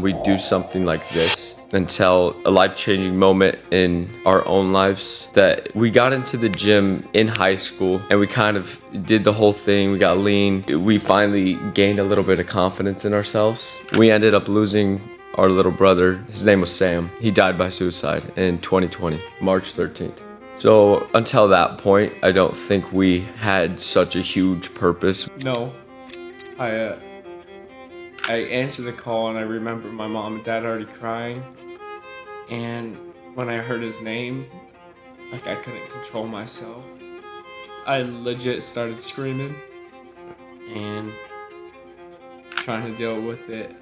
We do something like this and tell a life-changing moment in our own lives that we got into the gym in high school and we kind of did the whole thing. We got lean. We finally gained a little bit of confidence in ourselves. We ended up losing our little brother. His name was Sam. He died by suicide in 2020, March 13th. So until that point, I don't think we had such a huge purpose. No, I answered the call and I remember my mom and dad already crying. And when I heard his name, like I couldn't control myself. I legit started screaming and trying to deal with it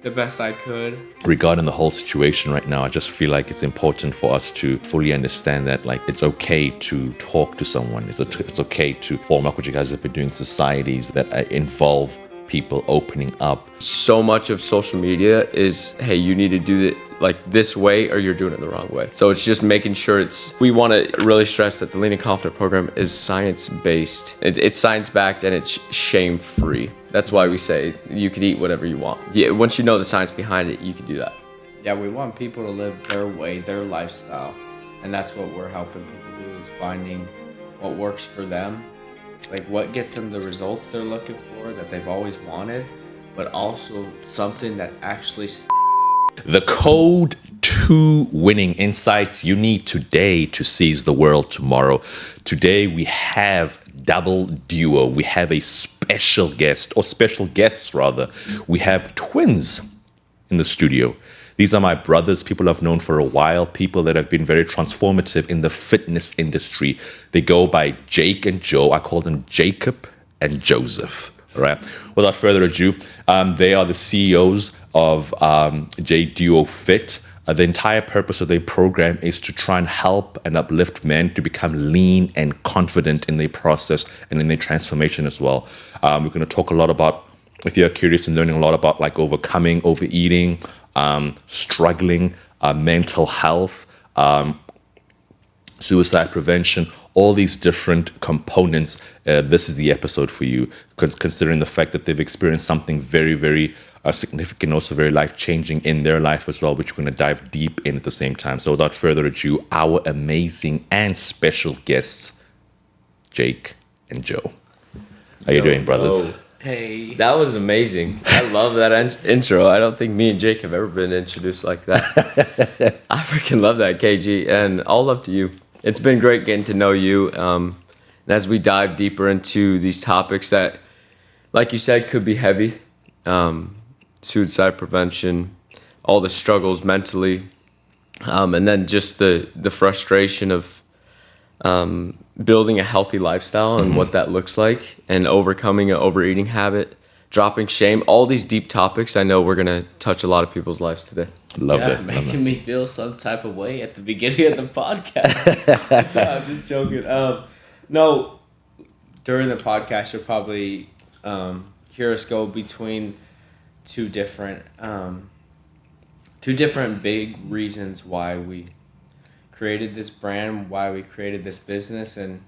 the best I could. Regarding the whole situation right now, I just feel like it's important for us to fully understand that like it's okay to talk to someone. It's okay to form up what you guys have been doing societies that involve people opening up. So much of social media is, hey, you need to do it like this way or you're doing it the wrong way. So it's just making sure we want to really stress that the Lean and Confident program is science-based. It's science-backed and it's shame-free. That's why we say you can eat whatever you want. Yeah, once you know the science behind it, you can do that. Yeah, we want people to live their way, their lifestyle. And that's what we're helping people do, is finding what works for them. Like what gets them the results they're looking for, that they've always wanted, but also something that actually The code to winning insights you need today to seize the world tomorrow. Today we have double duo. We have a special guest, or special guests rather. We have twins in the studio. These are my brothers, people I've known for a while, people that have been very transformative in the fitness industry. They go by Jake and Joe. I call them Jacob and Joseph. All right. Without further ado, they are the CEOs of J Duo Fit. The entire purpose of their program is to try and help and uplift men to become lean and confident in their process and in their transformation as well. We're going to talk a lot about, if you're curious and learning a lot about like overcoming overeating, struggling, mental health, suicide prevention, all these different components. This is the episode for you, considering the fact that they've experienced something very, very significant, also very life-changing in their life as well, which we're going to dive deep in at the same time. So without further ado, our amazing and special guests, Jake and Joe. How you doing, brothers? Oh. Hey. That was amazing. I love that intro. I don't think me and Jake have ever been introduced like that. I freaking love that, KG, and all love to you. It's been great getting to know you. And as we dive deeper into these topics that, like you said, could be heavy, suicide prevention, all the struggles mentally, and then just the frustration of building a healthy lifestyle and what that looks like, and overcoming an overeating habit, dropping shame, all these deep topics. I know we're going to touch a lot of people's lives today. Love it. Making me feel some type of way at the beginning of the podcast. No, I'm just joking. No, during the podcast, you'll probably hear us go between two different big reasons why we created this brand, why we created this business, and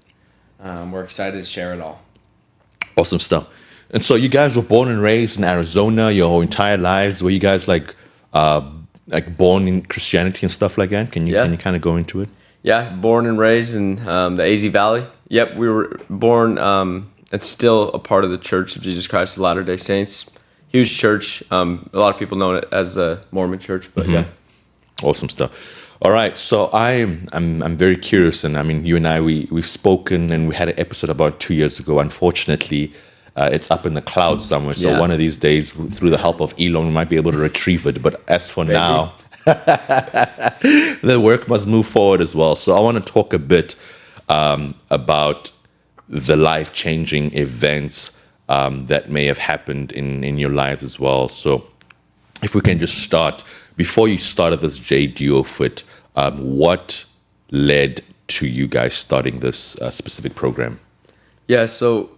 we're excited to share it all. Awesome stuff. And so you guys were born and raised in Arizona your whole entire lives. Were you guys like born in Christianity and stuff like that? Can you kind of go into it? Yeah, born and raised in the AZ Valley. Yep, we were born. It's still a part of the Church of Jesus Christ of Latter-day Saints. Huge church. A lot of people know it as the Mormon Church, but yeah. Awesome stuff. All right, so I'm very curious, and I mean, you and I we've spoken, and we had an episode about 2 years ago. Unfortunately, it's up in the clouds somewhere. So one of these days, through the help of Elon, we might be able to retrieve it. But as for now, the work must move forward as well. So I want to talk a bit about the life-changing events that may have happened in your lives as well. So if we can just start, before you started this J Duo Fit, what led to you guys starting this specific program? Yeah, so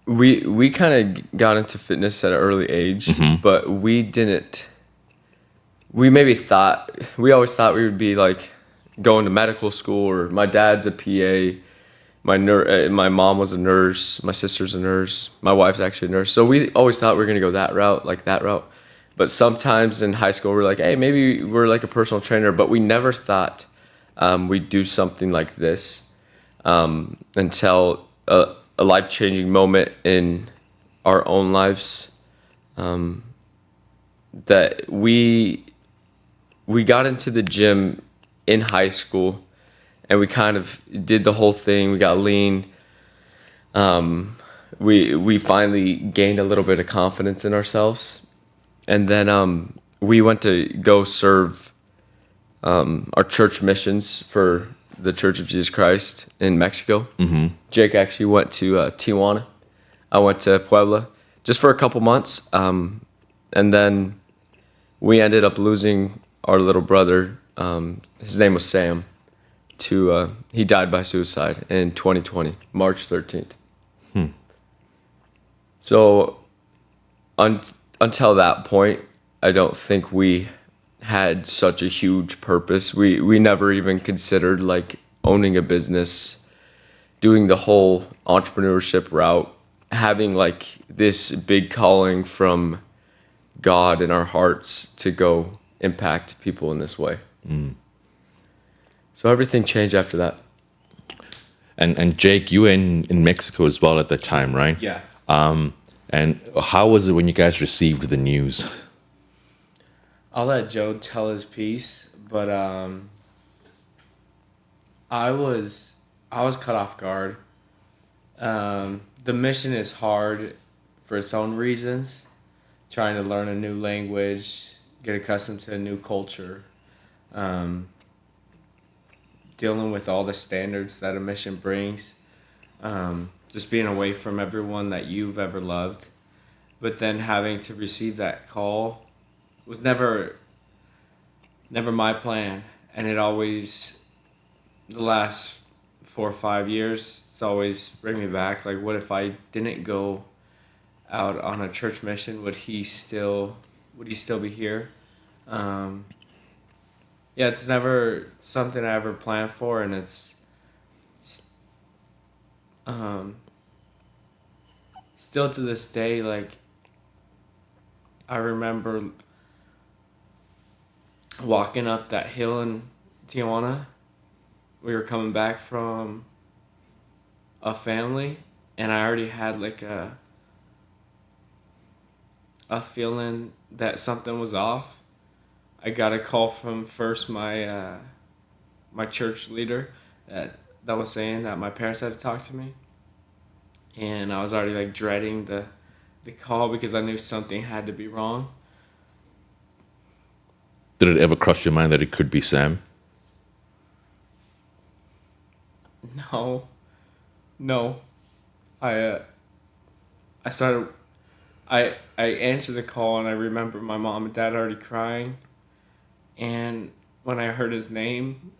we kind of got into fitness at an early age, but we didn't. We always thought we would be like going to medical school, or my dad's a PA, my mom was a nurse, my sister's a nurse, my wife's actually a nurse. So we always thought we were going to go that route. But sometimes in high school, we're like, hey, maybe we're like a personal trainer, but we never thought we'd do something like this until a life-changing moment in our own lives, that we got into the gym in high school, and we kind of did the whole thing. We got lean. We finally gained a little bit of confidence in ourselves, and then we went to go serve our church missions for the Church of Jesus Christ in Mexico. Mm-hmm. Jake actually went to Tijuana. I went to Puebla just for a couple months, and then we ended up losing our little brother. His name was Sam. He died by suicide in 2020, March 13th. So until that point, I don't think we had such a huge purpose. We never even considered like owning a business, doing the whole entrepreneurship route, having like this big calling from God in our hearts to go impact people in this way. So everything changed after that. And Jake, you were in Mexico as well at that time, right? Yeah. And how was it when you guys received the news? I'll let Joe tell his piece, but I was caught off guard. The mission is hard for its own reasons. Trying to learn a new language, get accustomed to a new culture, dealing with all the standards that a mission brings, just being away from everyone that you've ever loved, but then having to receive that call was never my plan, and it always, the last 4 or 5 years, it's always bring me back. Like, what if I didn't go out on a church mission? Would he still be here? Yeah, it's never something I ever planned for, and it's still to this day, like, I remember walking up that hill in Tijuana. We were coming back from a family, and I already had like a feeling that something was off. I got a call from first my my church leader that was saying that my parents had to talk to me, and I was already like dreading the call because I knew something had to be wrong. Did it ever cross your mind that it could be Sam? No. I answered the call, and I remember my mom and dad already crying, and when I heard his name,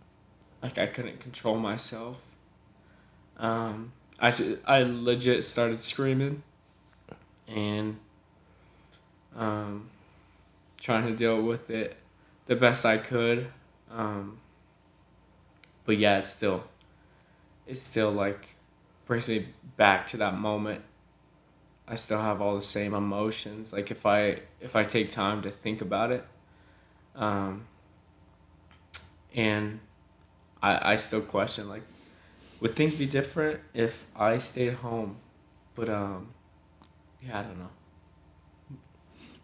like, I couldn't control myself. I legit started screaming, and trying to deal with it the best I could. But yeah, it's still like brings me back to that moment. I still have all the same emotions. Like, if I take time to think about it, and I still question, like, would things be different if I stayed home? But yeah, I don't know.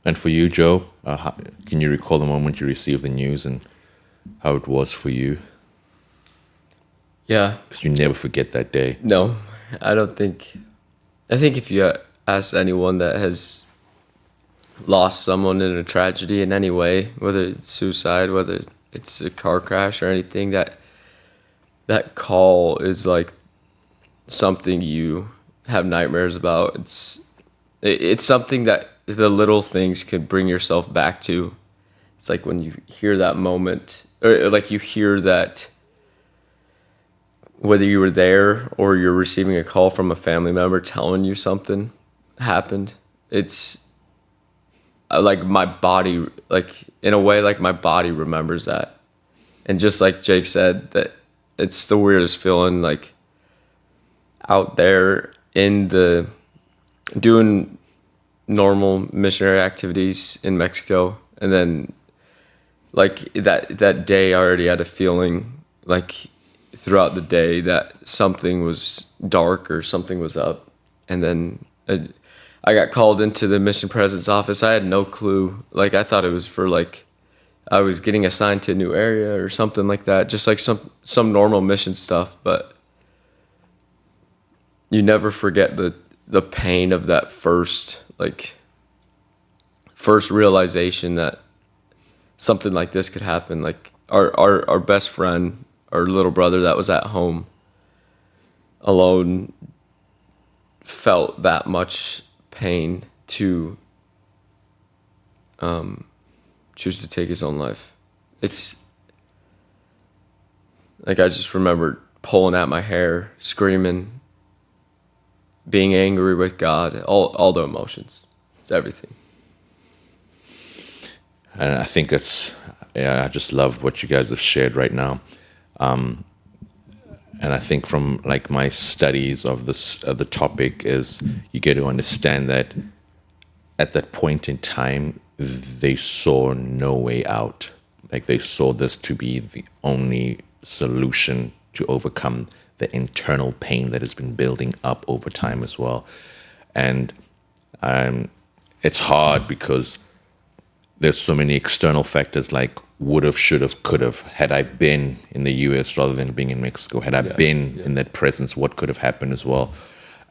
And for you, Joe, can you recall the moment you received the news and how it was for you? Yeah. Because you never forget that day. No, I don't think. I think if you ask anyone that has lost someone in a tragedy in any way, whether it's suicide, whether it's a car crash or anything, that call is like something you have nightmares about. It's something that the little things could bring yourself back to. It's like when you hear that moment, or like you hear that, whether you were there or you're receiving a call from a family member telling you something happened, it's like my body, like in a way, like my body remembers that. And just like Jake said, that it's the weirdest feeling, like out there in the doing normal missionary activities in Mexico, and then like that day I already had a feeling like throughout the day that something was dark or something was up, and then I got called into the mission president's office. I had no clue. Like I thought it was for like I was getting assigned to a new area or something like that, just like some normal mission stuff. But you never forget the pain of that first realization that something like this could happen. Like our best friend, our little brother that was at home alone felt that much pain to choose to take his own life. It's like I just remember pulling at my hair, screaming, being angry with God, all the emotions. It's everything. And I think I just love what you guys have shared right now. And I think from like my studies of the topic is you get to understand that at that point in time, they saw no way out. Like they saw this to be the only solution to overcome the internal pain that has been building up over time as well. And it's hard because there's so many external factors like would have, should have, could have. Had I been in the US rather than being in Mexico, had I been in that presence, what could have happened as well?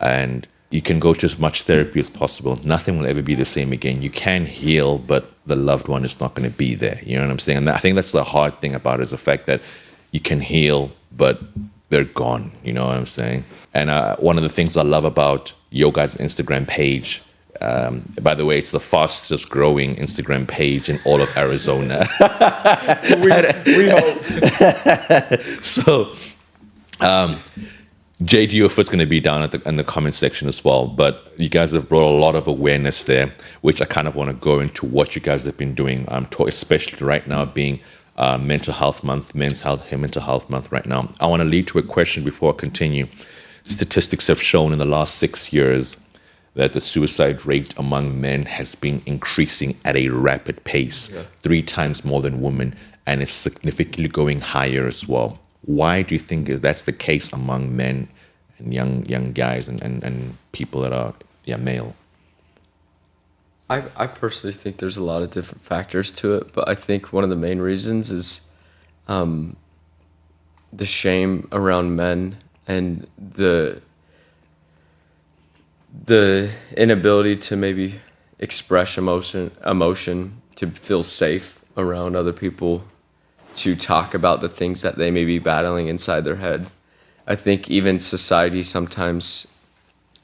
And you can go to as much therapy as possible. Nothing will ever be the same again. You can heal, but the loved one is not going to be there. You know what I'm saying? And I think that's the hard thing about it is the fact that you can heal, but they're gone. You know what I'm saying? And one of the things I love about your guys' Instagram page, by the way, it's the fastest growing Instagram page in all of Arizona. We hope. So, JD Foot's going to be down in the comment section as well. But you guys have brought a lot of awareness there, which I kind of want to go into what you guys have been doing, especially right now being Mental Health Month, Mental Health Month right now. I want to lead to a question before I continue. Statistics have shown in the last 6 years that the suicide rate among men has been increasing at a rapid pace, 3 times more than women, and is significantly going higher as well. Why do you think that's the case among men and young guys and people that are male? I personally think there's a lot of different factors to it, but I think one of the main reasons is the shame around men and the inability to maybe express emotion to feel safe around other people, to talk about the things that they may be battling inside their head. I think even society sometimes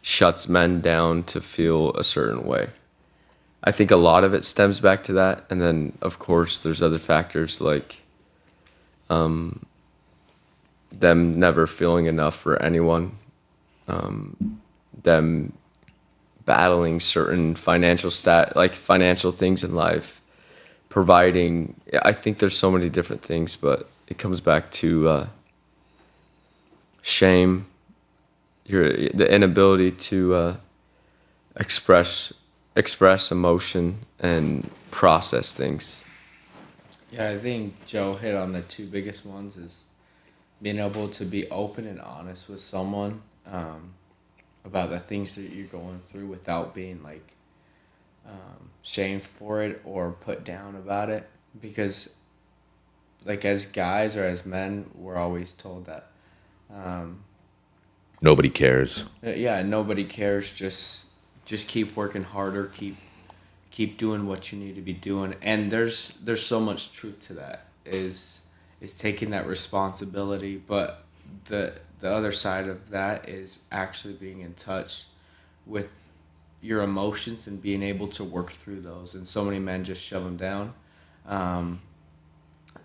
shuts men down to feel a certain way. I think a lot of it stems back to that, and then of course there's other factors like them never feeling enough for anyone, them battling certain financial things in life, providing. I think there's so many different things, but it comes back to shame, the inability to express emotion and process things. Yeah, I think Joe hit on the 2 biggest ones is being able to be open and honest with someone about the things that you're going through without being like shamed for it or put down about it. Because like as guys or as men, we're always told that Nobody cares. nobody cares. Just keep working harder. Keep doing what you need to be doing. And there's so much truth to that. Is taking that responsibility, but the other side of that is actually being in touch with your emotions and being able to work through those. And so many men just shove them down,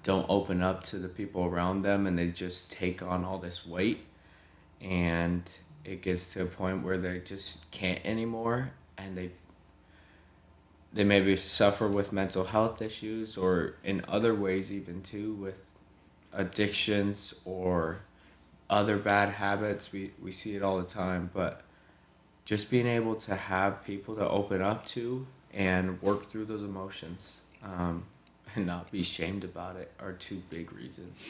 don't open up to the people around them, and they just take on all this weight, and it gets to a point where they just can't anymore, and they maybe suffer with mental health issues or in other ways even too with addictions or other bad habits. We see it all the time, but just being able to have people to open up to and work through those emotions, and not be shamed about it are two big reasons.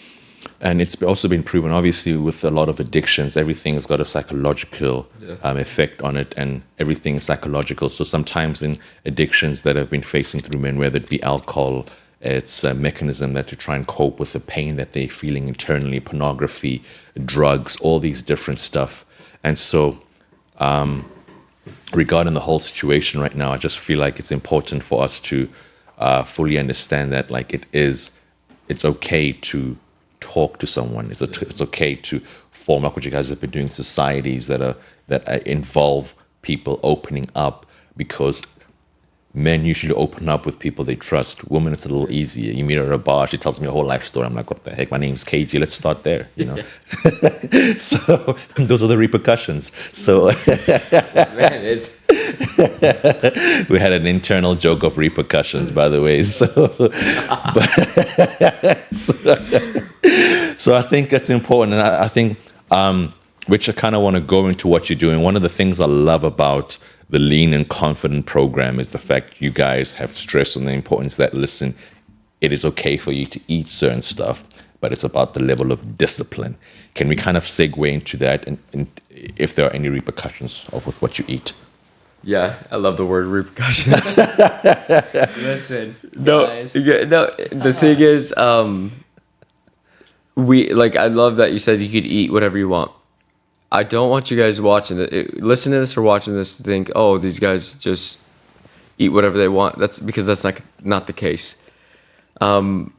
And it's also been proven, obviously, with a lot of addictions, everything has got a psychological effect on it, and everything is psychological. So sometimes in addictions that have been facing through men, whether it be alcohol, it's a mechanism that to try and cope with the pain that they're feeling internally, pornography, drugs, all these different stuff. And so regarding the whole situation right now, I just feel like it's important for us to fully understand that, like, it's okay to talk to someone. It's okay to form up what you guys have been doing, societies that involve people opening up, because men usually open up with people they trust. Women, it's a little easier. You meet her at a bar, she tells me her whole life story. I'm like, what the heck? My name's KG. Let's start there. You know. So those are the repercussions. So Man, it's we had an internal joke of repercussions, by the way. So I think that's important, and I think, which I kind of want to go into what you're doing. One of the things I love about the Lean and Confident program is the fact you guys have stressed on the importance that, listen, it is okay for you to eat certain stuff, but it's about the level of discipline. Can we kind of segue into that, and if there are any repercussions with what you eat? yeah, I love the word repercussions. Listen, No, guys. no. The thing is, I love that you said you could eat whatever you want. I don't want you guys listen to this or watching this to think, oh, these guys just eat whatever they want. That's because that's not the case. The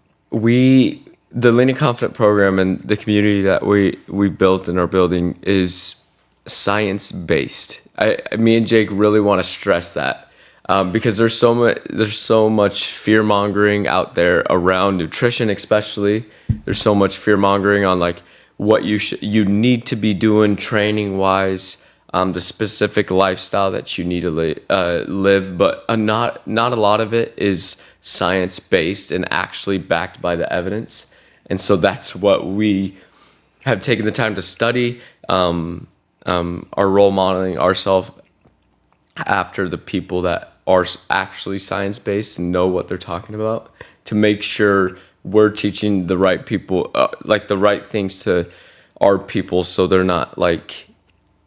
Lean and Confident program and the community that we built and are building is science based. Me and Jake really want to stress that, because there's so much fear mongering out there around nutrition, especially. There's so much fear mongering on like what you need to be doing training wise, the specific lifestyle that you need to live, but not a lot of it is science based and actually backed by the evidence. And so that's what we have taken the time to study. Are role modeling ourselves after the people that are actually science based and know what they're talking about, to make sure we're teaching the right people, like the right things to our people, so they're not like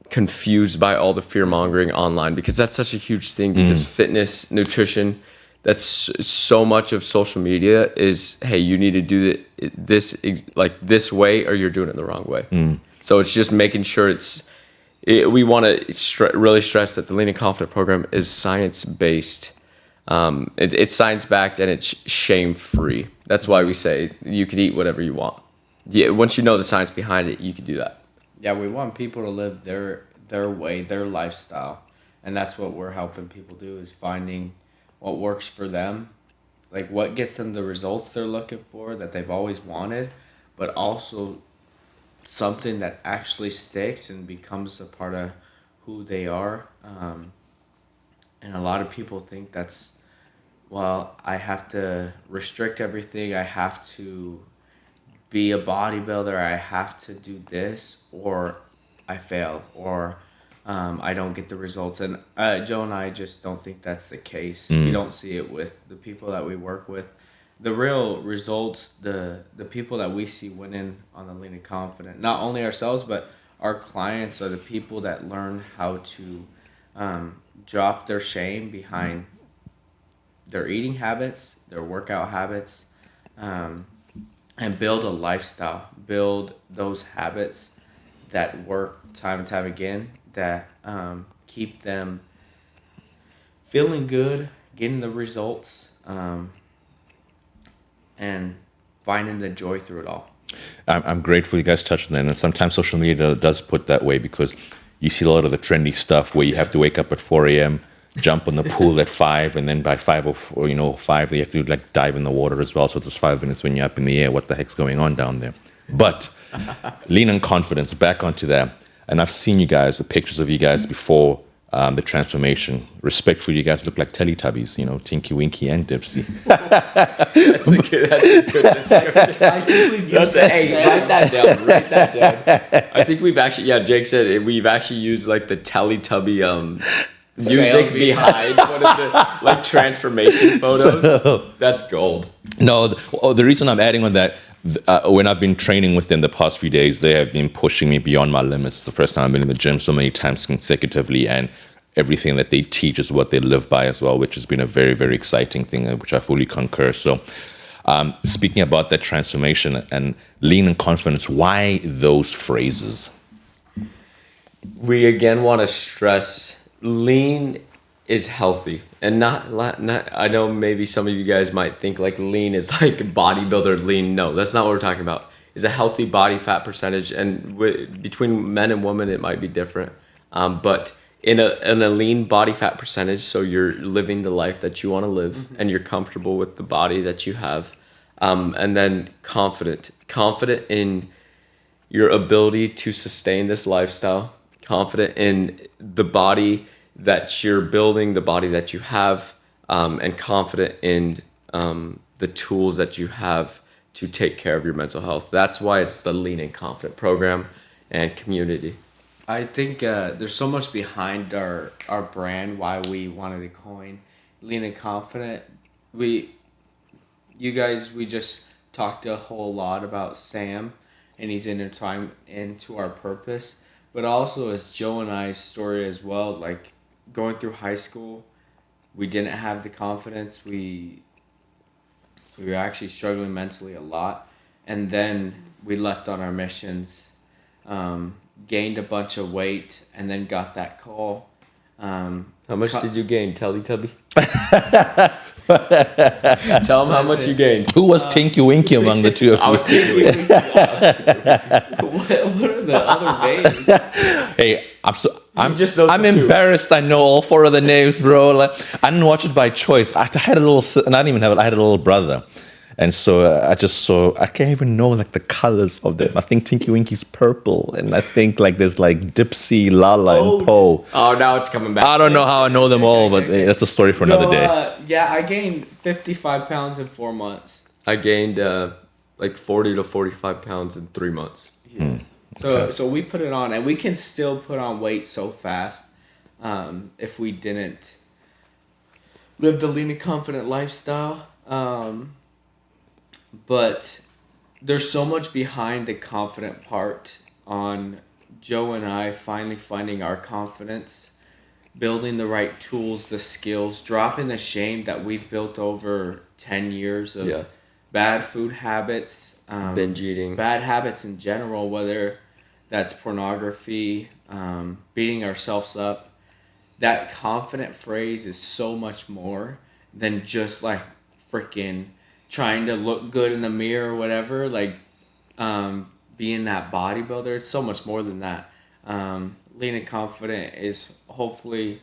confused by all the fear mongering online, because that's such a huge thing. Because fitness, nutrition, that's so much of social media is, hey, you need to do this way, or you're doing it the wrong way. So it's just making sure we want to really stress that the Lean and Confident program is science-based. It's science-backed, and it's shame-free. That's why we say you could eat whatever you want. Yeah, once you know the science behind it, you can do that. Yeah, we want people to live their way, their lifestyle. And that's what we're helping people do, is finding what works for them, like what gets them the results they're looking for, that they've always wanted, but also something that actually sticks and becomes a part of who they are. And a lot of people think that's, well, I have to restrict everything, I have to be a bodybuilder, I have to do this, or I fail, or I don't get the results. And Joe and I just don't think that's the case. We don't see it with the people that we work with. The real results, the people that we see winning on the Lean and Confident, not only ourselves, but our clients, are the people that learn how to drop their shame behind their eating habits, their workout habits, and build a lifestyle, build those habits that work time and time again, that keep them feeling good, getting the results, and finding the joy through it all. I'm grateful you guys touched on that. And sometimes social media does put that way, because you see a lot of the trendy stuff where you have to wake up at 4 a.m., jump in the pool at 5, and then by 5 or 5, you have to like dive in the water as well. So it's 5 minutes when you're up in the air. What the heck's going on down there? But Lean and Confidence, back onto that. And I've seen you guys, the pictures of you guys before the transformation. Respectfully, you guys look like Teletubbies, you know, Tinky Winky and Dipsy. That's a good description. I think we've used that Hey, saying. write that down. Write that down. I think we've actually, yeah, Jake said it, we've actually used like the Teletubby music Sound behind one of the like transformation photos. That's gold. No, the reason I'm adding on that, when I've been training with them the past few days, they have been pushing me beyond my limits. It's the first time I've been in the gym so many times consecutively, and everything that they teach is what they live by as well, which has been a very, very exciting thing, which I fully concur. So speaking about that transformation and lean and confidence, why those phrases? We again want to stress lean is healthy and not I know maybe some of you guys might think like lean is like bodybuilder lean. No, that's not what we're talking about. It's a healthy body fat percentage, and between men and women it might be different, but in a lean body fat percentage, so you're living the life that you want to live and you're comfortable with the body that you have, and then confident in your ability to sustain this lifestyle, confident in the body that you're building, the body that you have, and confident in the tools that you have to take care of your mental health. That's why it's the Lean and Confident program and community. I think there's so much behind our brand, why we wanted to coin Lean and Confident. We just talked a whole lot about Sam, and he's intertwined into our purpose, but also it's Joe and I's story as well. Like going through high school, we didn't have the confidence. We were actually struggling mentally a lot, and then we left on our missions, gained a bunch of weight, and then got that call. How much did you gain, Teletubby? Tell them how much you gained. Who was Tinky Winky among the two of you? I was Tinky Winky. What are the other names? Hey, I'm just those I'm two. embarrassed. I know all four of the names, bro. Like, I didn't watch it by choice. I had a little, and I didn't even have it. I had a little brother, and so I just saw. I can't even know like the colors of them. I think Tinky Winky's purple, and I think like there's like Dipsy, Lala, and Poe. Oh, now it's coming back. I don't know how I know them all, but that's a story for another day. Yeah, I gained 55 pounds in 4 months. I gained like 40 to 45 pounds in 3 months. Yeah. So we put it on, and we can still put on weight so fast if we didn't live the lean and confident lifestyle. But there's so much behind the confident part on Joe and I finally finding our confidence, building the right tools, the skills, dropping the shame that we've built over 10 years of bad food habits, Binge eating. bad habits in general, whether that's pornography, beating ourselves up. That confident phrase is so much more than just like freaking trying to look good in the mirror or whatever. Like being that bodybuilder, it's so much more than that. Lean and confident is hopefully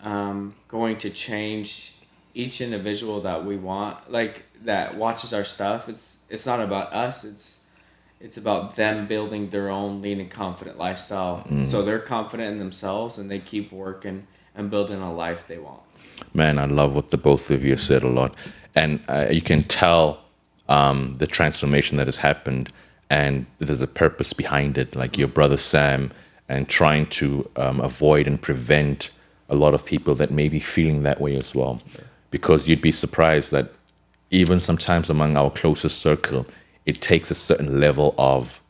going to change each individual that we want, like that watches our stuff. It's not about us. It's about them building their own lean and confident lifestyle. So they're confident in themselves and they keep working and building a life they want. Man, I love what the both of you said a lot. And you can tell the transformation that has happened, and there's a purpose behind it, like your brother Sam, and trying to avoid and prevent a lot of people that may be feeling that way as well. Because you'd be surprised that even sometimes among our closest circle, it takes a certain level of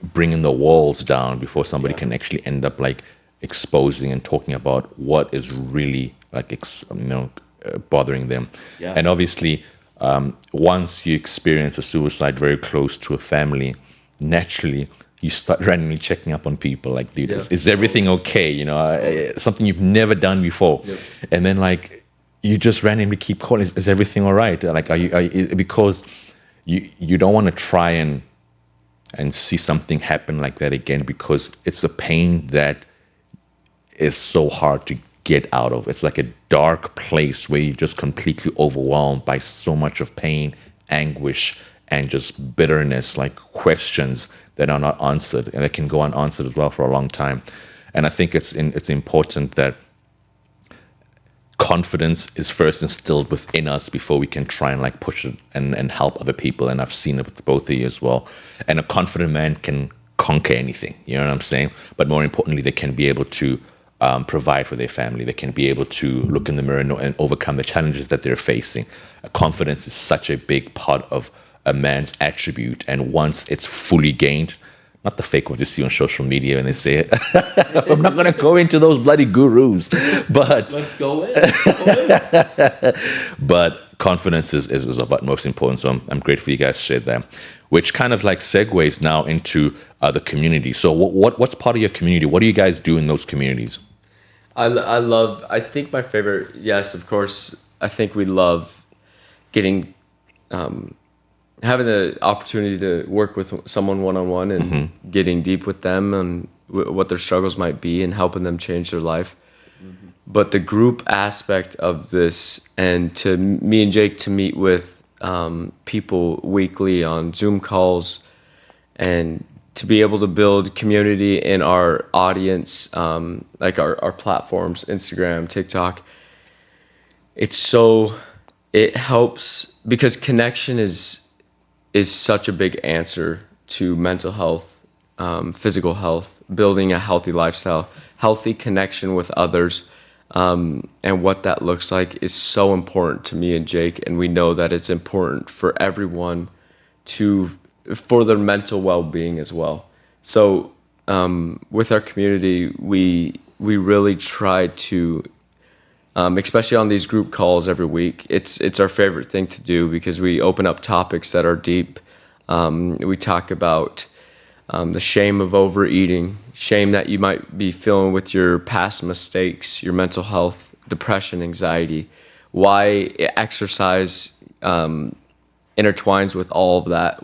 bringing the walls down before somebody can actually end up like exposing and talking about what is really like bothering them. Yeah. And obviously, once you experience a suicide very close to a family, naturally you start randomly checking up on people like, dude, is everything okay? You know, something you've never done before. Yep. And then like you just randomly keep calling, is everything all right? Like, are you because you don't want to try and see something happen like that again, because it's a pain that is so hard to get out of. It's like a dark place where you're just completely overwhelmed by so much of pain, anguish, and just bitterness, like questions that are not answered, and that can go unanswered as well for a long time. And I think it's important that confidence is first instilled within us before we can try and like push it and help other people. And I've seen it with both of you as well. And a confident man can conquer anything, you know what I'm saying? But more importantly, they can be able to provide for their family. They can be able to look in the mirror and overcome the challenges that they're facing. Confidence is such a big part of a man's attribute. And once it's fully gained, not the fake ones you see on social media when they say it. I'm not going to go into those bloody gurus, but Let's go in. but confidence is of utmost importance. So I'm grateful you guys shared that, which kind of like segues now into the community. So what's part of your community? What do you guys do in those communities? I think my favorite, yes, of course, I think we love getting, having the opportunity to work with someone one-on-one and getting deep with them and what their struggles might be and helping them change their life. But the group aspect of this, and to me and Jake to meet with people weekly on Zoom calls and to be able to build community in our audience, like our platforms, Instagram, TikTok, it helps because connection is such a big answer to mental health, physical health, building a healthy lifestyle, healthy connection with others, and what that looks like is so important to me and Jake, and we know that it's important for everyone for their mental well-being as well. So with our community, we really try to, especially on these group calls every week, it's our favorite thing to do because we open up topics that are deep. We talk about the shame of overeating, shame that you might be feeling with your past mistakes, your mental health, depression, anxiety, why exercise intertwines with all of that,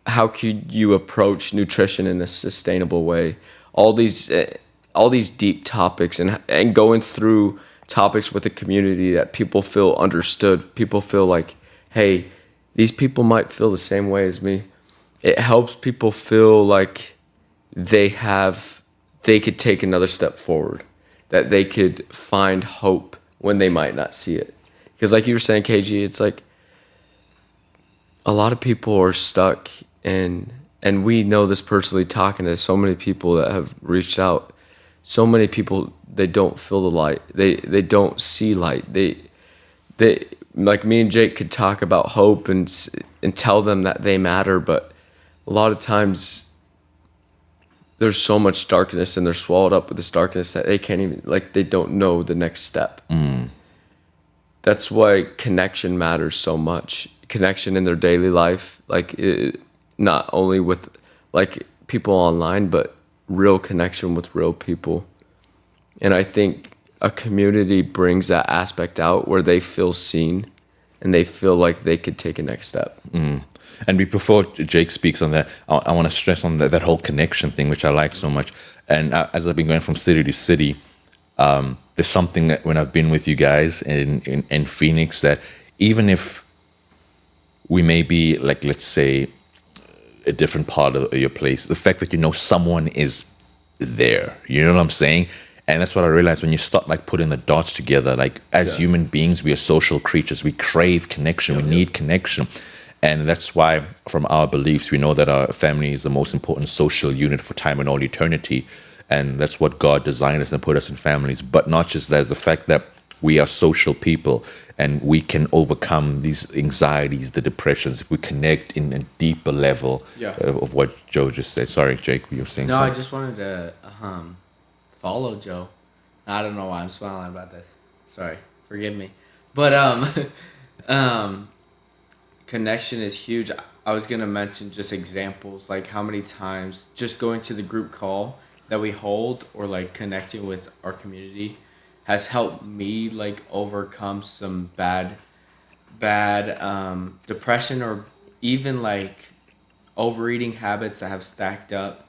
how could you approach nutrition in a sustainable way, all these deep topics, and going through topics with a community that people feel understood, people feel like, hey, these people might feel the same way as me. It helps people feel like they could take another step forward, that they could find hope when they might not see it. Because like you were saying, KG, it's like a lot of people are stuck, and we know this personally, talking to so many people that have reached out. So many people, they don't feel the light. They don't see light. They like me and Jake could talk about hope and tell them that they matter, but a lot of times there's so much darkness and they're swallowed up with this darkness that they can't even, like, they don't know the next step. That's why connection matters so much. Connection in their daily life, not only with like people online, but real connection with real people. And I think a community brings that aspect out where they feel seen and they feel like they could take a next step. And before Jake speaks on that, I want to stress on that whole connection thing, which I like so much. And as I've been going from city to city, there's something that when I've been with you guys in Phoenix, that even if we may be, like, let's say, a different part of your place, the fact that you know someone is there, you know what I'm saying? And that's what I realized when you start like putting the dots together. Like as human beings, we are social creatures. We crave connection. We need connection. And that's why, from our beliefs, we know that our family is the most important social unit for time and all eternity. And that's what God designed us and put us in families. But not just that, the fact that we are social people and we can overcome these anxieties, the depressions, if we connect in a deeper level of what Joe just said. Sorry, Jake, you were saying something? I just wanted to follow Joe. I don't know why I'm smiling about this. Sorry, forgive me. But connection is huge. I was gonna mention just examples, like how many times just going to the group call that we hold or like connecting with our community has helped me like overcome some bad depression or even like overeating habits that have stacked up.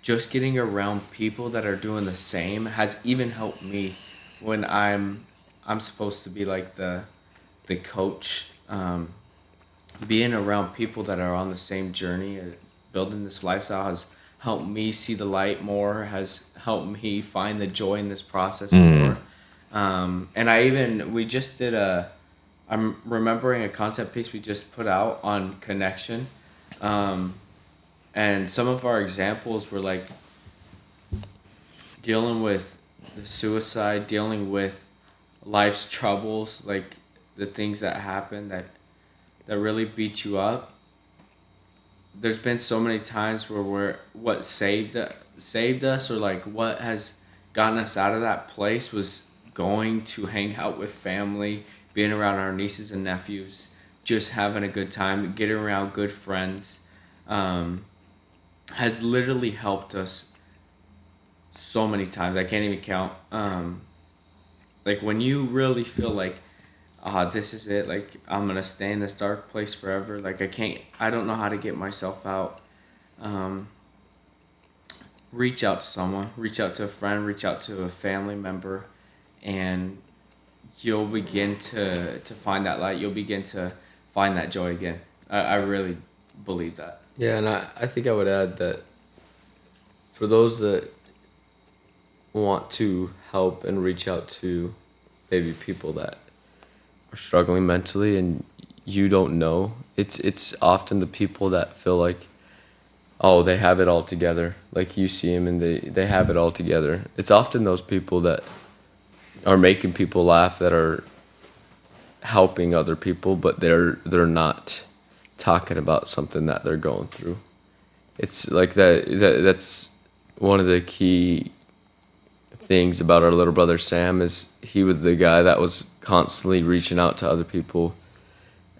Just getting around people that are doing the same has even helped me when I'm supposed to be like the coach. Being around people that are on the same journey, building this lifestyle helped me see the light more, has helped me find the joy in this process more. And we just did I'm remembering a concept piece we just put out on connection. And some of our examples were like dealing with the suicide, dealing with life's troubles, like the things that happen that really beat you up. There's been so many times where what saved us, or like what has gotten us out of that place, was going to hang out with family, being around our nieces and nephews, just having a good time, getting around good friends, has literally helped us so many times. I can't even count. Like when you really feel like, this is it. Like I'm gonna stay in this dark place forever. Like I don't know how to get myself out. Reach out to someone. Reach out to a friend. Reach out to a family member, and you'll begin to find that light. You'll begin to find that joy again. I really believe that. Yeah, and I think I would add that for those that want to help and reach out to maybe people that are struggling mentally and you don't know, it's often the people that feel like, oh, they have it all together. Like you see them and they have it all together. It's often those people that are making people laugh, that are helping other people, but they're not talking about something that they're going through. It's like that's one of the key things about our little brother Sam, is he was the guy that was constantly reaching out to other people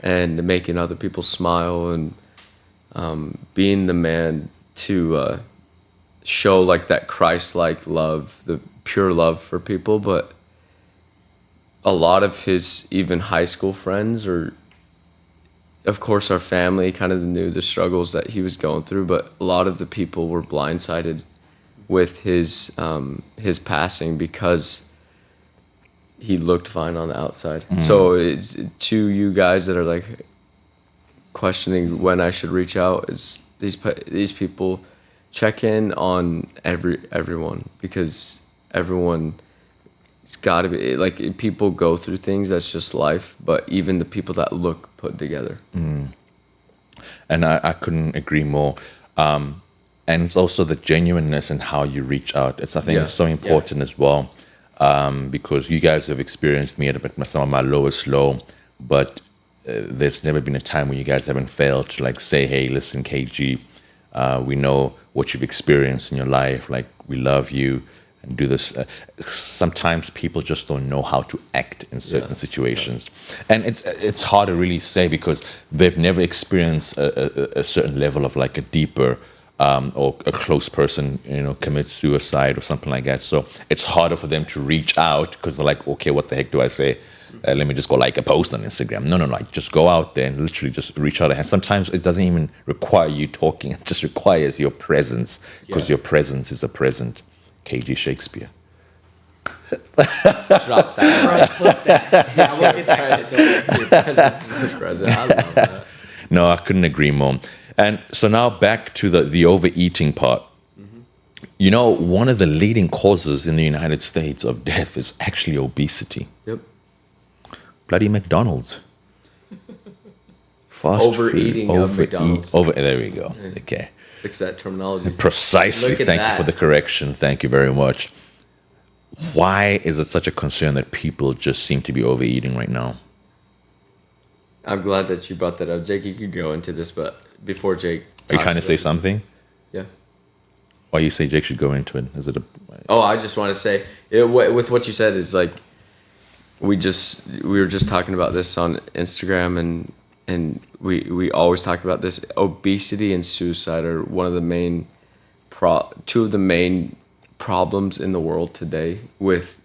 and making other people smile, and being the man to show like that Christ-like love, the pure love for people. But a lot of his even high school friends, or of course our family, kind of knew the struggles that he was going through, but a lot of the people were blindsided with his passing because he looked fine on the outside. So it's, to you guys that are like questioning when I should reach out, is these people, check in on everyone, because everyone, it's got to be like, people go through things, that's just life, but even the people that look put together. And I couldn't agree more. And it's also the genuineness in how you reach out. I think it's so important as well, because you guys have experienced me at some of my lowest low, but there's never been a time when you guys haven't failed to like say, hey, listen, KG, we know what you've experienced in your life. Like, we love you, and do this. Sometimes people just don't know how to act in certain situations. And it's hard to really say, because they've never experienced a certain level of like a deeper or a close person, commit suicide or something like that. So it's harder for them to reach out, because they're like, okay, what the heck do I say? Let me just go like a post on Instagram. No, like just go out there and literally just reach out. And sometimes it doesn't even require you talking. It just requires your presence, because your presence is a present. KG Shakespeare. Drop that. Right, flip that. Yeah, we'll get that. Your presence is a present. I love that. No, I couldn't agree more. And so now back to the overeating part. One of the leading causes in the United States of death is actually obesity. Yep. Bloody McDonald's. Fast Overeating food. of McDonald's. There we go. Okay. Fix that terminology. Precisely. Look at Thank you that. for the correction. Thank you very much. Why is it such a concern that people just seem to be overeating right now? I'm glad that you brought that up. Jake, you could go into this, but before Jake... Are you trying to say something? Yeah. Why you say Jake should go into it? Is it a... Oh, I just want to say, with what you said, is like, we were just talking about this on Instagram, and we always talk about this. Obesity and suicide are one of the main two of the main problems in the world today, with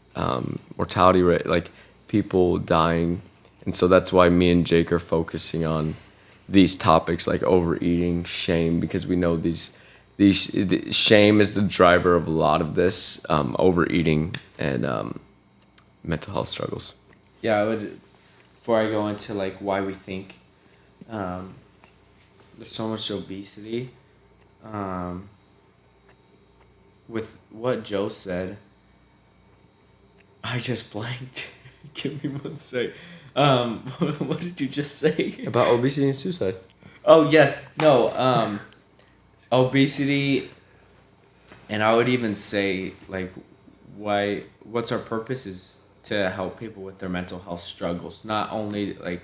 mortality rate, like people dying. And so that's why me and Jake are focusing on these topics like overeating, shame, because we know these shame is the driver of a lot of this, overeating and mental health struggles. Yeah, I would. Before I go into like why we think there's so much obesity, with what Joe said, I just blanked. Give me one sec. What did you just say? About obesity and suicide. Oh yes, no. Obesity, and I would even say like, why? What's our purpose is to help people with their mental health struggles. Not only like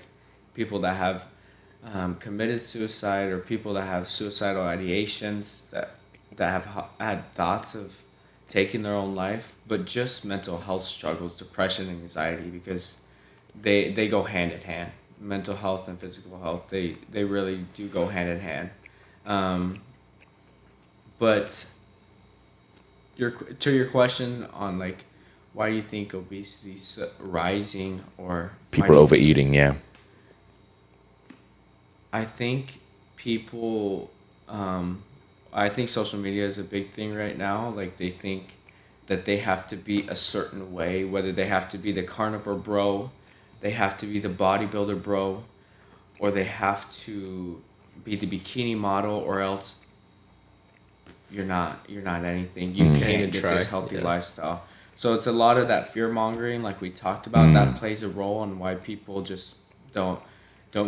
people that have committed suicide or people that have suicidal ideations that have had thoughts of taking their own life, but just mental health struggles, depression, anxiety, because they go hand in hand. Mental health and physical health, they really do go hand in hand. But your question on like why do you think obesity's rising or why People do you think overeating, yeah. I think people, I think social media is a big thing right now. Like they think that they have to be a certain way, whether they have to be the carnivore bro, they have to be the bodybuilder bro, or they have to be the bikini model, or else you're not anything. You can't even get try, this healthy yeah. lifestyle. So it's a lot of that fear mongering, like we talked about, that plays a role in why people just don't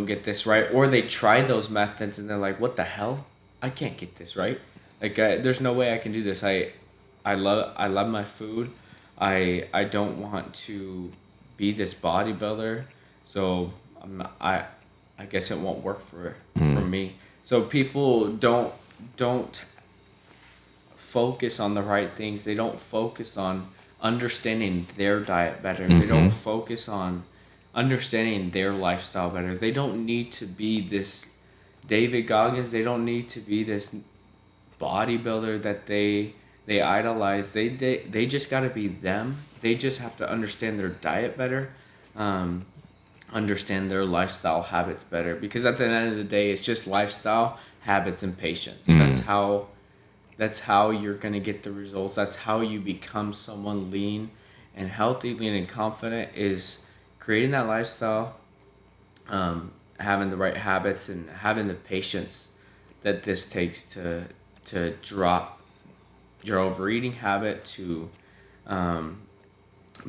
get this right, or they try those methods and they're like, "What the hell? I can't get this right. Like, there's no way I can do this. I love my food. I don't want to be this bodybuilder, so I guess it won't work for me." So people don't focus on the right things. They don't focus on understanding their diet better. They don't focus on understanding their lifestyle better. They don't need to be this David Goggins. They don't need to be this bodybuilder that they idolize. They just got to be them. They just have to understand their diet better, understand their lifestyle habits better. Because at the end of the day, it's just lifestyle, habits, and patience. That's how you're gonna get the results. That's how you become someone lean and healthy, lean and confident, is creating that lifestyle, having the right habits, and having the patience that this takes to drop your overeating habit, to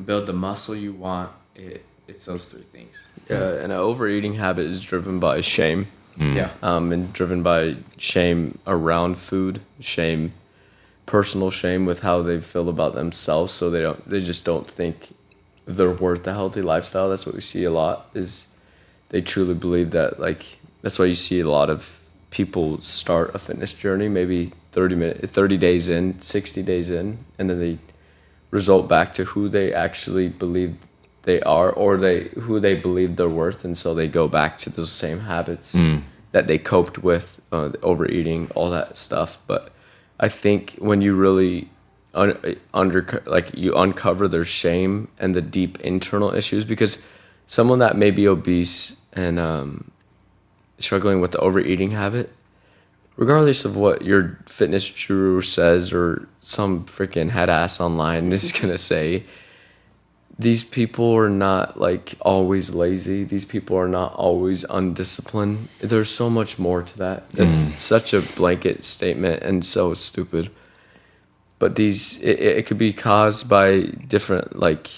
build the muscle you want. It's those three things. Yeah, and an overeating habit is driven by shame. Yeah. And driven by shame around food, shame, personal shame with how they feel about themselves. So they just don't think they're worth a healthy lifestyle. That's what we see a lot, is they truly believe that, like, that's why you see a lot of people start a fitness journey, maybe 30 days in, 60 days in, and then they result back to who they actually believe they are, or who they believe they're worth, and so they go back to those same habits that they coped with, overeating, all that stuff. But I think when you really you uncover their shame and the deep internal issues, because someone that may be obese and struggling with the overeating habit, regardless of what your fitness guru says or some freaking head ass online is gonna say, these people are not like always lazy. These people are not always undisciplined. There's so much more to that. It's such a blanket statement and so stupid. But it could be caused by different like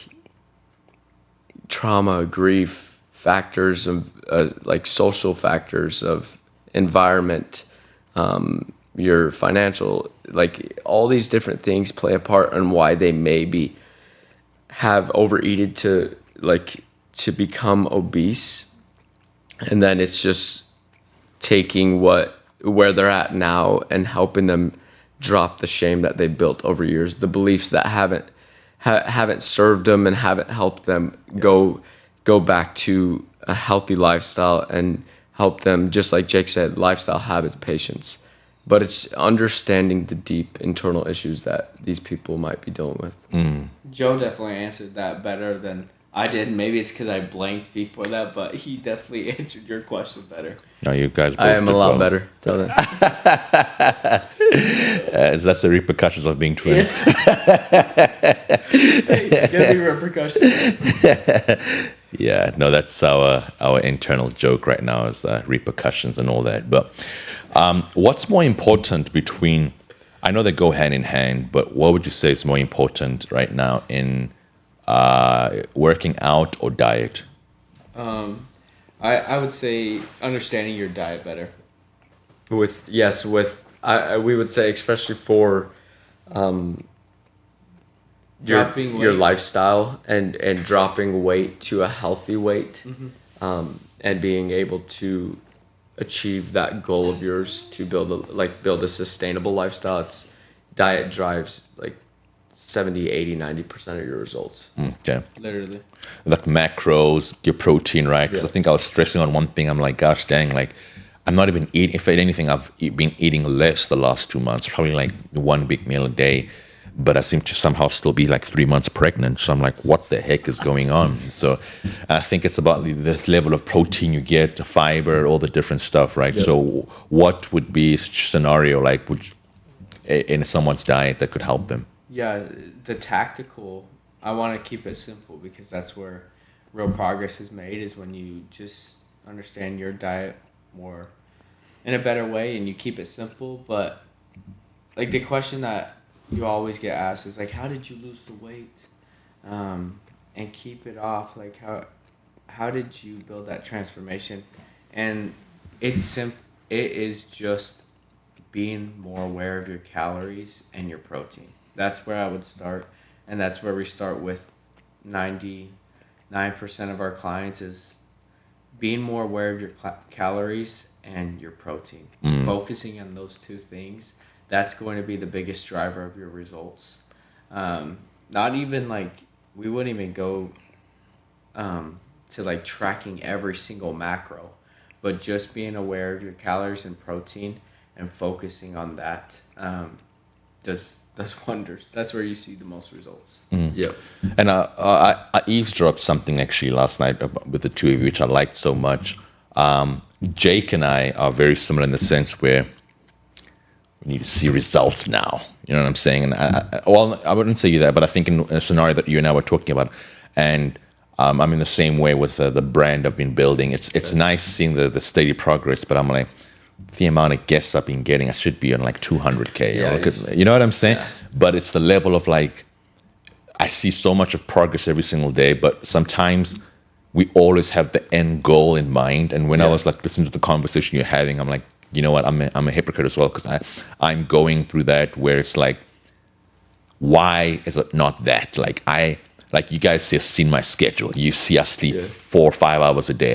trauma, grief, factors of like social factors of environment, your financial, like all these different things play a part on why they maybe have overeated to become obese. And then it's just taking where they're at now and helping them drop the shame that they built over years, the beliefs that haven't served them and haven't helped them go back to a healthy lifestyle and help them, just like Jake said, lifestyle, habits, patience. But it's understanding the deep internal issues that these people might be dealing with. Joe definitely answered that better than I did. Maybe it's because I blanked before that, but he definitely answered your question better. No, you guys both I am a did lot well. better. Tell them. That's the repercussions of being twins. Hey, gonna be repercussions. Yeah, no, that's our internal joke right now, is repercussions and all that. But what's more important between I know they go hand in hand, but what would you say is more important right now in working out or diet? I would say understanding your diet better. We would say especially for Dropping your weight. lifestyle and dropping weight to a healthy weight, and being able to achieve that goal of yours to build a sustainable lifestyle. It's diet drives like 70, 80, 90% of your results. Okay. Literally. Like macros, your protein, right? Because I think I was stressing on one thing. I'm like, gosh dang, like I'm not even eating. If anything, I've been eating less the last 2 months, probably like one big meal a day. But I seem to somehow still be like 3 months pregnant. So I'm like, what the heck is going on? So I think it's about the level of protein you get, the fiber, all the different stuff, right? Yep. So what would be a scenario like in someone's diet that could help them? Yeah, the tactical. I want to keep it simple because that's where real progress is made. Is when you just understand your diet more in a better way and you keep it simple. But like the question that you always get asked is like, how did you lose the weight, and keep it off? Like how did you build that transformation? And it's simple. It is just being more aware of your calories and your protein. That's where I would start, and that's where we start with 99% of our clients is being more aware of your calories and your protein. Focusing on those two things, that's going to be the biggest driver of your results. Not even like, we wouldn't even go to like tracking every single macro, but just being aware of your calories and protein and focusing on that does wonders. That's where you see the most results. Yep. And I eavesdropped something actually last night with the two of you, which I liked so much. Jake and I are very similar in the sense where we need to see results now. You know what I'm saying? And I wouldn't say that, but I think in a scenario that you and I were talking about, and I'm in the same way with the brand I've been building. It's nice seeing the steady progress, but I'm like, the amount of guests I've been getting, I should be on like 200K. Yeah, You know what I'm saying? Yeah. But it's the level of like, I see so much of progress every single day, but sometimes we always have the end goal in mind. And when I was like listening to the conversation you're having, I'm like, you know what? I'm a hypocrite as well, because I'm going through that where it's like, why is it not that? Like you guys have seen my schedule. You see I sleep 4 or 5 hours a day.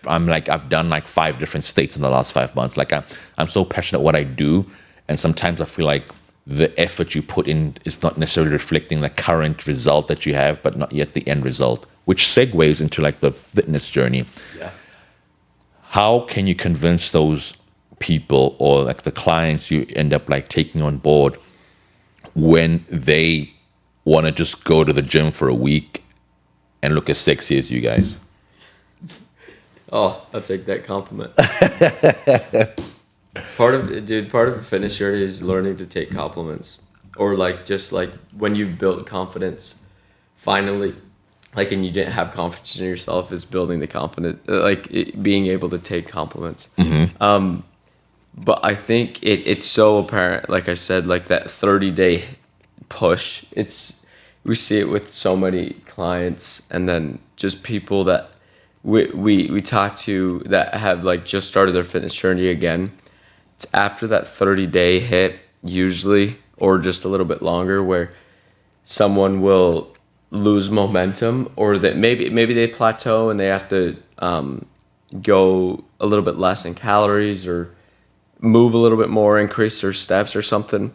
I'm like, I've done like 5 different states in the last 5 months. Like I'm so passionate what I do. And sometimes I feel like the effort you put in is not necessarily reflecting the current result that you have, but not yet the end result, which segues into like the fitness journey. Yeah. How can you convince those people or like the clients you end up like taking on board when they want to just go to the gym for a week and look as sexy as you guys? Oh, I'll take that compliment. Part of a fitness journey is learning to take compliments, or like just like when you've built confidence, finally, like, and you didn't have confidence in yourself, is building the confidence, being able to take compliments. But I think it's so apparent, like I said, like that 30-day push. We see it with so many clients, and then just people that we talk to that have like just started their fitness journey again. It's after that 30-day hit usually, or just a little bit longer, where someone will lose momentum, or that maybe they plateau and they have to go a little bit less in calories or move a little bit more, increase their steps or something.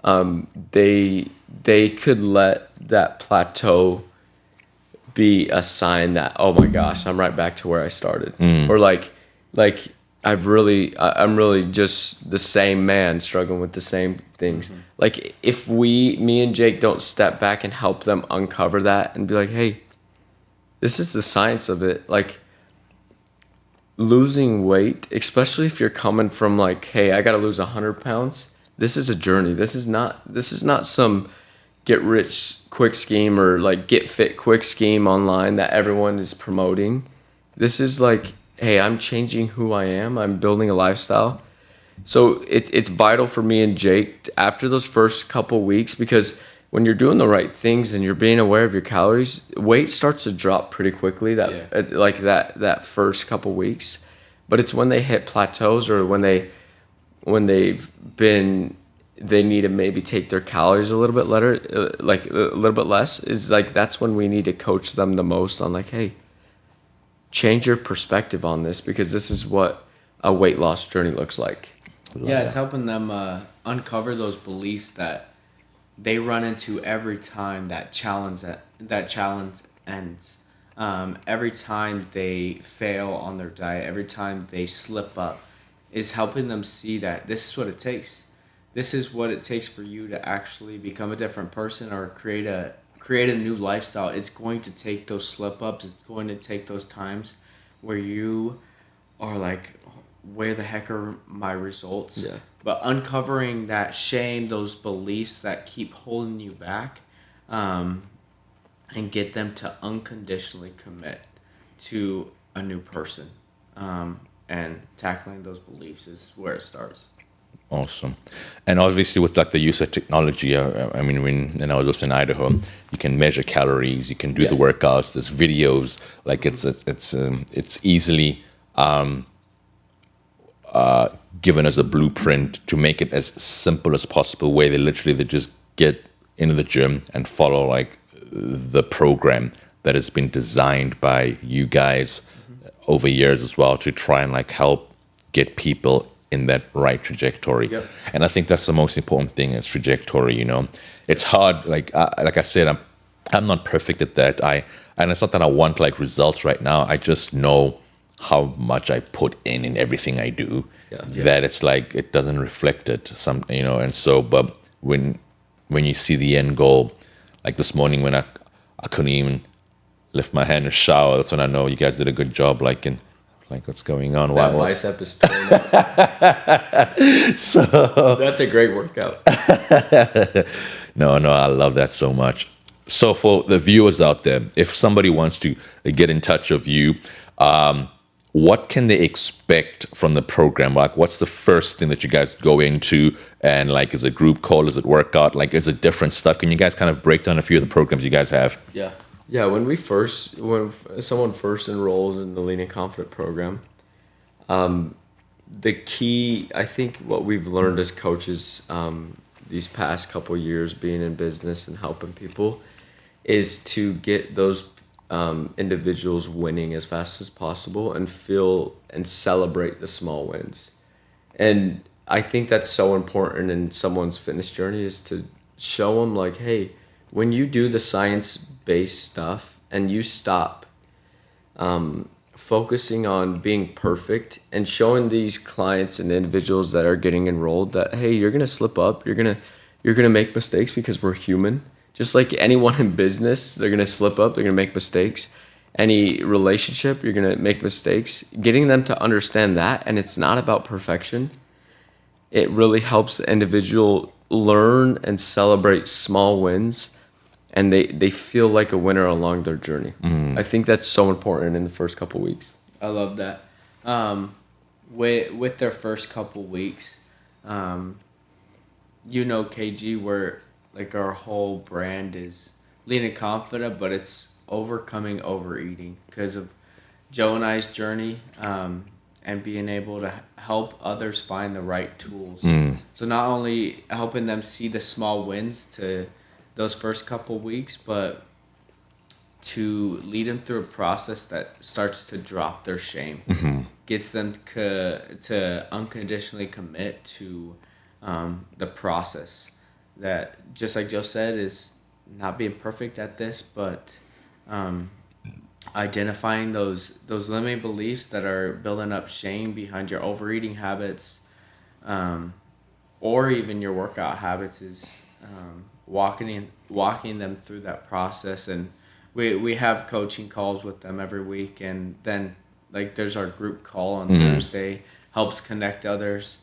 They could let that plateau be a sign that, oh my gosh, I'm right back to where I started, or like I'm really just the same man struggling with the same things. Like if me and Jake don't step back and help them uncover that and be like, hey, this is the science of it. Like losing weight, especially if you're coming from like, hey, I got to lose 100 pounds. This is a journey. This is not some get rich quick scheme or like get fit quick scheme online that everyone is promoting. This is like, hey, I'm changing who I am. I'm building a lifestyle. So it's vital for me and Jake after those first couple weeks, because when you're doing the right things and you're being aware of your calories, weight starts to drop pretty quickly. That first couple weeks, but it's when they hit plateaus, or when they need to maybe take their calories a little bit like a little bit less, is like that's when we need to coach them the most on, like, hey, change your perspective on this, because this is what a weight loss journey looks like. Yeah, it's helping them uncover those beliefs that they run into every time that challenge ends. Every time they fail on their diet, every time they slip up, is helping them see that this is what it takes. This is what it takes for you to actually become a different person or create a new lifestyle. It's going to take those slip ups. It's going to take those times where you are like, where the heck are my results? Yeah. But uncovering that shame, those beliefs that keep holding you back, and get them to unconditionally commit to a new person. And tackling those beliefs is where it starts. Awesome. And obviously with like the use of technology, I mean, when I was also in Idaho, you can measure calories, you can do the workouts, there's videos, like it's easily given as a blueprint to make it as simple as possible, where they just get into the gym and follow like the program that has been designed by you guys over years as well, to try and like help get people in that right trajectory. Yep. And I think that's the most important thing, is trajectory. You know, it's hard. Like I said, I'm not perfect at that. And it's not that I want like results right now. I just know how much I put in everything I do. Yeah. That it's like it doesn't reflect it. And so, but when you see the end goal, like this morning when I couldn't even lift my hand and shower, that's when I know you guys did a good job. Like what's going on? That bicep is torn up. So That's a great workout. No, I love that so much. So for the viewers out there, if somebody wants to get in touch with you, what can they expect from the program? Like, what's the first thing that you guys go into? And like, is it group call? Is it workout? Like, is it different stuff? Can you guys kind of break down a few of the programs you guys have? Yeah, when someone first enrolls in the Lean and Confident program, the key, I think what we've learned as coaches these past couple years being in business and helping people, is to get those individuals winning as fast as possible and feel and celebrate the small wins. And I think that's so important in someone's fitness journey, is to show them like, hey, when you do the science-based stuff and you stop focusing on being perfect, and showing these clients and individuals that are getting enrolled that, hey, you're gonna slip up, you're gonna make mistakes, because we're human. Just like anyone in business, they're gonna slip up, they're gonna make mistakes. Any relationship, you're gonna make mistakes. Getting them to understand that, and it's not about perfection. It really helps the individual learn and celebrate small wins, and they feel like a winner along their journey. I think that's so important in the first couple weeks. I love that. With their first couple weeks, KG, where like our whole brand is Lean and Confident, but it's overcoming overeating because of Joe and I's journey, and being able to help others find the right tools. So not only helping them see the small wins to those first couple weeks, but to lead them through a process that starts to drop their shame, gets them to unconditionally commit to the process that, just like Joe said, is not being perfect at this, but identifying those limiting beliefs that are building up shame behind your overeating habits, or even your workout habits, is walking them through that process. And we have coaching calls with them every week, and then like there's our group call on Thursday, helps connect others,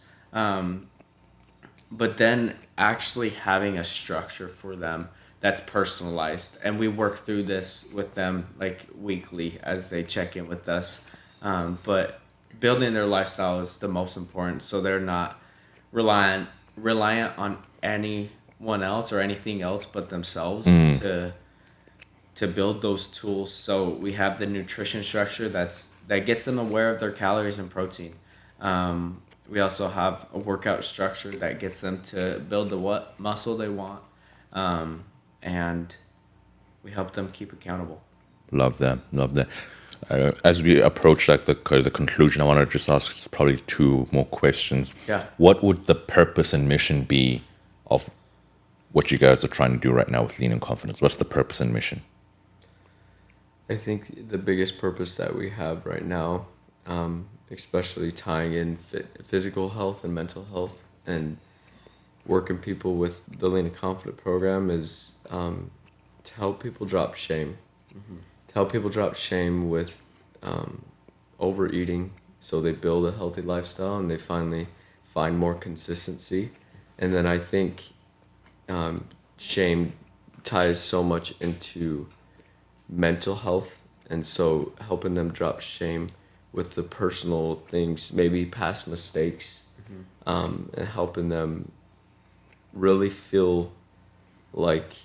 but then actually having a structure for them that's personalized, and we work through this with them like weekly as they check in with us, but building their lifestyle is the most important, so they're not reliant on anyone else or anything else but themselves to build those tools. So we have the nutrition structure that gets them aware of their calories and protein. We also have a workout structure that gets them to build the what muscle they want, and we help them keep accountable. Love that. Love that. As we approach like the conclusion, I want to just ask probably two more questions. Yeah. What would the purpose and mission be of what you guys are trying to do right now with Lean and Confidence? What's the purpose and mission? I think the biggest purpose that we have right now, especially tying in physical health and mental health and working people with the Lean and Confident program, is to help people drop shame. To help people drop shame with overeating, so they build a healthy lifestyle and they finally find more consistency. And then I think shame ties so much into mental health, and so helping them drop shame with the personal things, maybe past mistakes, and helping them really feel like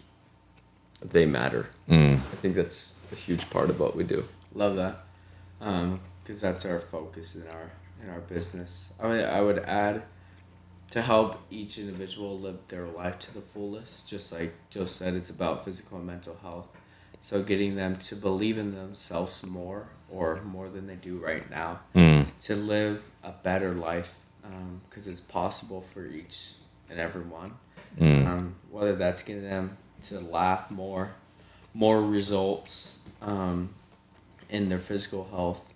they matter. I think that's a huge part of what we do. Love that, because that's our focus in our business. I would add, to help each individual live their life to the fullest. Just like Joe said, it's about physical and mental health. So getting them to believe in themselves more, or more than they do right now, to live a better life, because it's possible for each and every one. Whether that's getting them to laugh more results in their physical health,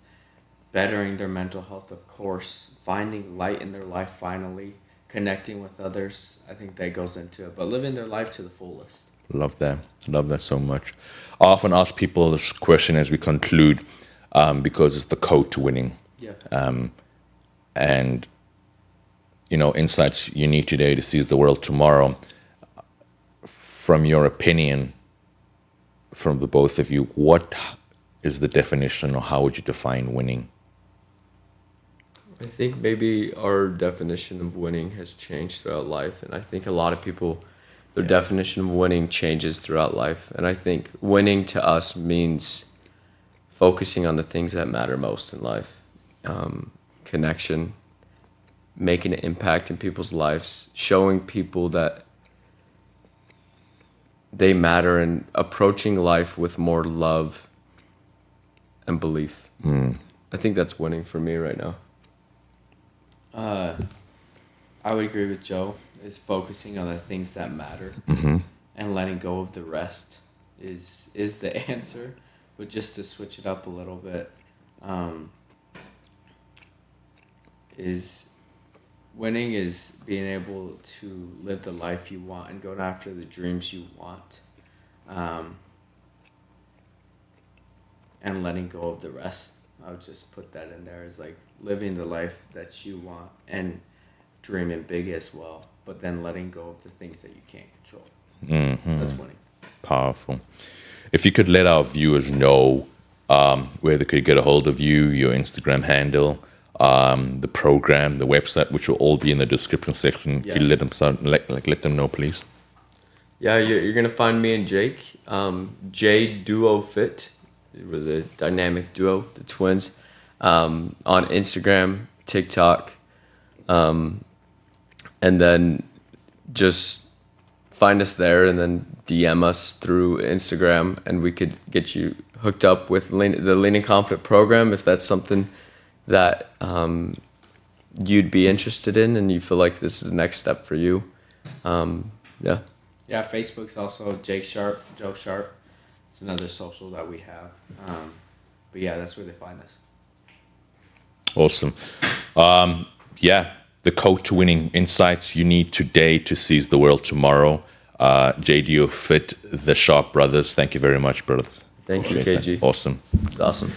bettering their mental health, of course, finding light in their life finally, connecting with others. I think that goes into it, but living their life to the fullest. Love that. Love that so much. I often ask people this question as we conclude, because it's the code to winning. Yeah. And, insights you need today to seize the world tomorrow. From your opinion, from the both of you, what is the definition, or how would you define winning? I think maybe our definition of winning has changed throughout life, and I think a lot of people, their definition of winning changes throughout life. And I think winning to us means focusing on the things that matter most in life. Connection, making an impact in people's lives, showing people that they matter, and approaching life with more love and belief. I think that's winning for me right now. I would agree with Joe. Is focusing on the things that matter, and letting go of the rest is the answer. But just to switch it up a little bit, is winning is being able to live the life you want and going after the dreams you want, and letting go of the rest. I would just put that in there as like living the life that you want and dreaming big as well, but then letting go of the things that you can't control. That's winning. Powerful. If you could let our viewers know where they could get a hold of you, your Instagram handle, the program, the website, which will all be in the description section. Yeah. Could you let them know, please? Yeah, you're gonna find me and Jake, J Duo Fit. We're the dynamic duo, the twins, on Instagram, TikTok, and then just find us there, and then DM us through Instagram, and we could get you hooked up with the Lean and Confident program if that's something that you'd be interested in, and you feel like this is the next step for you. Yeah. Yeah, Facebook's also Jake Sharp, Joe Sharp. It's another social that we have. But yeah, that's where they find us. Awesome. The code to winning insights you need today to seize the world tomorrow. JDO Fit, the Sharp brothers. Thank you very much, brothers. Thank you, Appreciate KG. that. Awesome. It's awesome.